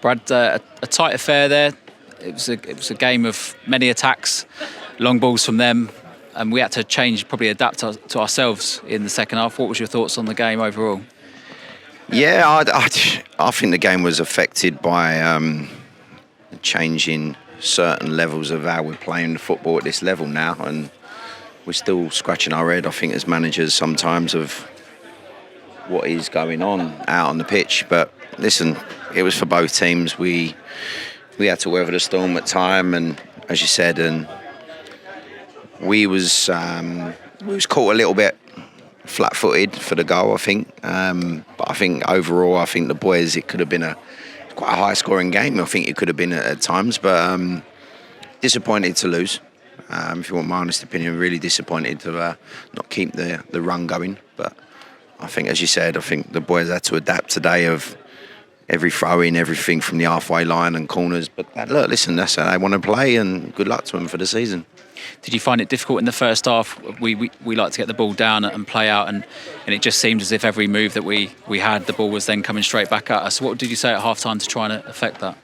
Brad, a tight affair there. It was a game of many attacks, long balls from them, and we had to change, probably adapt to ourselves in the second half. What was your thoughts on the game overall? Yeah, I think the game was affected by changing certain levels of how we're playing football at this level now, and we're still scratching our head, I think, as managers sometimes of what is going on out on the pitch. But listen, it was for both teams. We had to weather the storm at time, and as you said, and we was caught a little bit flat-footed for the goal, I think. But I think overall, I think the boys, it could have been quite a high-scoring game. I think it could have been at times, but disappointed to lose. If you want my honest opinion, really disappointed to not keep the run going. But I think, as you said, I think the boys had to adapt today of every throw-in, everything from the halfway line and corners. But look, listen, that's how they want to play, and good luck to them for the season. Did you find it difficult in the first half? We like to get the ball down and play out, and it just seemed as if every move that we had, the ball was then coming straight back at us. What did you say at half-time to try and affect that?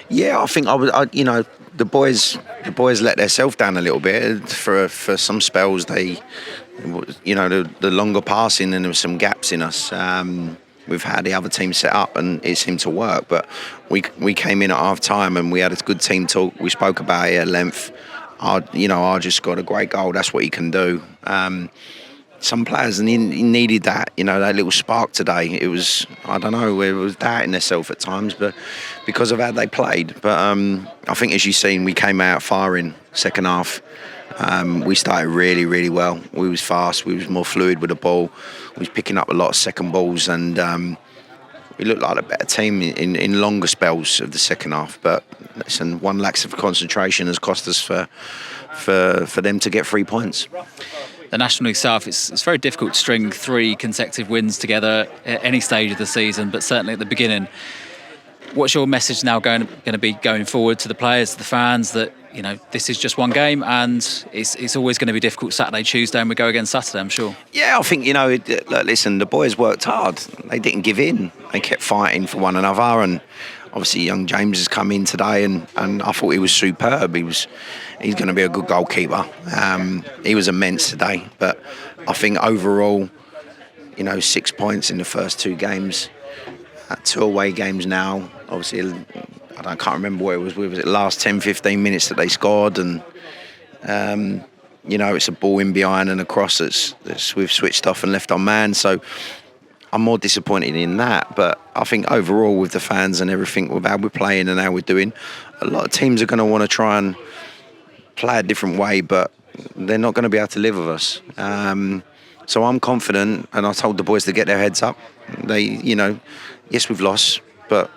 Yeah, I think the boys let themselves down a little bit for some spells. They, the longer passing, and there was some gaps in us. We've had the other team set up, and it seemed to work. But we came in at half time, and we had a good team talk. We spoke about it at length. Arj just got a great goal. That's what he can do. Some players needed that, that little spark today. It was, I don't know, it was doubting themselves at times, but because of how they played. But I think, as you've seen, we came out firing second half. We started really, really well. We was fast. We was more fluid with the ball. We was picking up a lot of second balls, and we looked like a better team in longer spells of the second half. But listen, one lack of concentration has cost us for them to get 3 points. The National League South, it's very difficult to string 3 consecutive wins together at any stage of the season, but certainly at the beginning. What's your message now going to be going forward to the players, to the fans, that this is just one game and it's always going to be difficult Saturday, Tuesday, and we go again Saturday, I'm sure? Yeah, I think, look, listen, the boys worked hard. They didn't give in. They kept fighting for one another, and obviously young James has come in today, and I thought he was superb. He's going to be a good goalkeeper. He was immense today, but I think overall, 6 points in the first 2 games, 2 away games now. Obviously, I can't remember where it was. Was it last 10, 15 minutes that they scored? And, it's a ball in behind and a cross that's we've switched off and left on man. So I'm more disappointed in that. But I think overall, with the fans and everything, with how we're playing and how we're doing, a lot of teams are going to want to try and play a different way, but they're not going to be able to live with us. So I'm confident, and I told the boys to get their heads up. They, yes, we've lost, but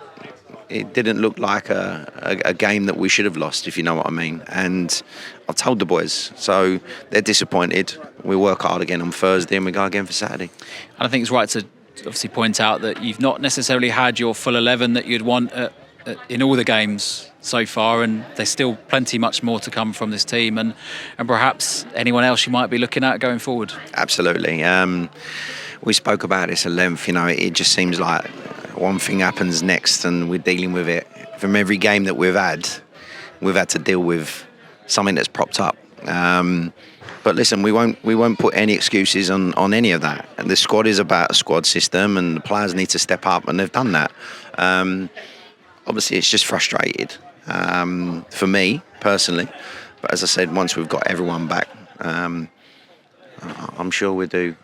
it didn't look like a game that we should have lost, if you know what I mean. And I've told the boys, so they're disappointed. We work hard again on Thursday, and we go again for Saturday. And I think it's right to obviously point out that you've not necessarily had your full 11 that you'd want in all the games so far, and there's still much more to come from this team, and perhaps anyone else you might be looking at going forward. Absolutely. We spoke about this at length. It just seems like one thing happens next, and we're dealing with it. From every game that we've had to deal with something that's propped up. But listen, we won't put any excuses on any of that. And the squad is about a squad system, and the players need to step up, and they've done that. Obviously, it's just frustrated for me personally. But as I said, once we've got everyone back, I'm sure we'll do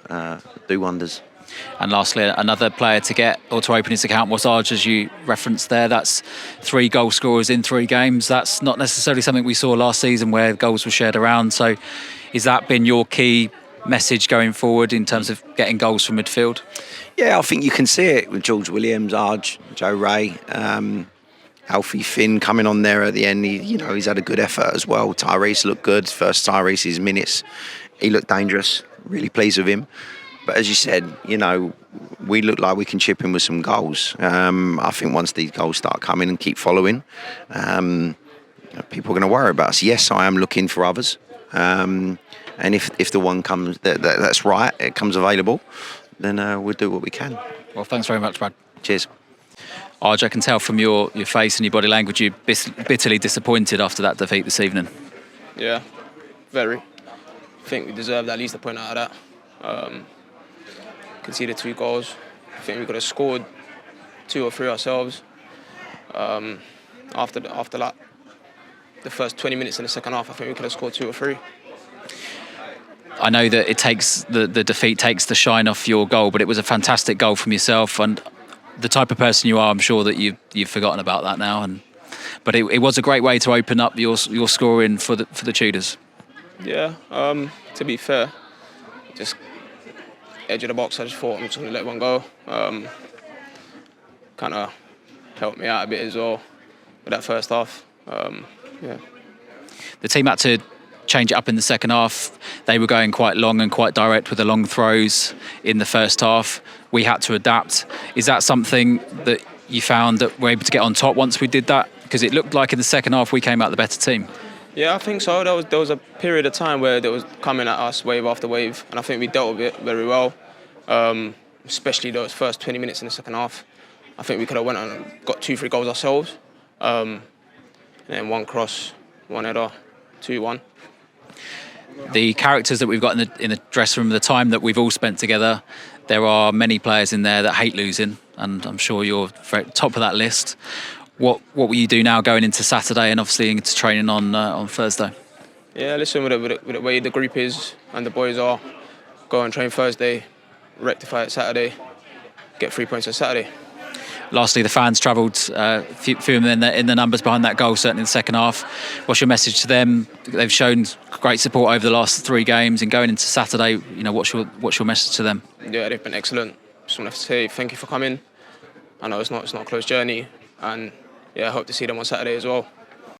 wonders. And lastly, another player to get or to open his account was Arj, as you referenced there. That's 3 goal scorers in 3 games. That's not necessarily something we saw last season where goals were shared around. So has that been your key message going forward in terms of getting goals from midfield? Yeah, I think you can see it with George Williams, Arj, Joe Ray, Alfie Finn coming on there at the end. He's had a good effort as well. Tyrese looked good. First Tyrese's minutes, he looked dangerous. Really pleased with him. But as you said, we look like we can chip in with some goals. I think once these goals start coming and keep following, people are going to worry about us. Yes, I am looking for others. And if the one comes that's right, it comes available, then we'll do what we can. Well, thanks very much, Brad. Cheers. Arj, I can tell from your face and your body language you're bitterly disappointed after that defeat this evening. Yeah, very. I think we deserved at least a point out of that. Conceded 2 goals. I think we could have scored 2 or 3 ourselves. After that, the first 20 minutes in the second half, I think we could have scored 2 or 3. I know that it takes the defeat takes the shine off your goal, but it was a fantastic goal from yourself, and the type of person you are, I'm sure that you've forgotten about that now. But it was a great way to open up your scoring for the Tudors. Yeah. To be fair, just edge of the box. I just thought I'm just going to let one go. Kind of helped me out a bit as well with that first half. Yeah. The team had to change it up in the second half. They were going quite long and quite direct with the long throws in the first half. We had to adapt. Is that something that you found that we're able to get on top once we did that? Because it looked like in the second half we came out the better team. Yeah, I think so. There was a period of time where it was coming at us wave after wave, and I think we dealt with it very well, especially those first 20 minutes in the second half. I think we could have went on and got 2-3 goals ourselves, and then 1 cross, 1 header, 2-1. The characters that we've got in the dressing room, the time that we've all spent together, there are many players in there that hate losing, and I'm sure you're very top of that list. What will you do now going into Saturday and obviously into training on Thursday? Yeah, listen, with the way the group is and the boys are, go and train Thursday, rectify it Saturday, get 3 points on Saturday. Lastly, the fans travelled, few of them in the numbers behind that goal, certainly in the second half. What's your message to them? They've shown great support over the last 3 games, and going into Saturday, what's your message to them? Yeah, they've been excellent. Just want to say thank you for coming. I know it's not a close journey, and yeah, I hope to see them on Saturday as well.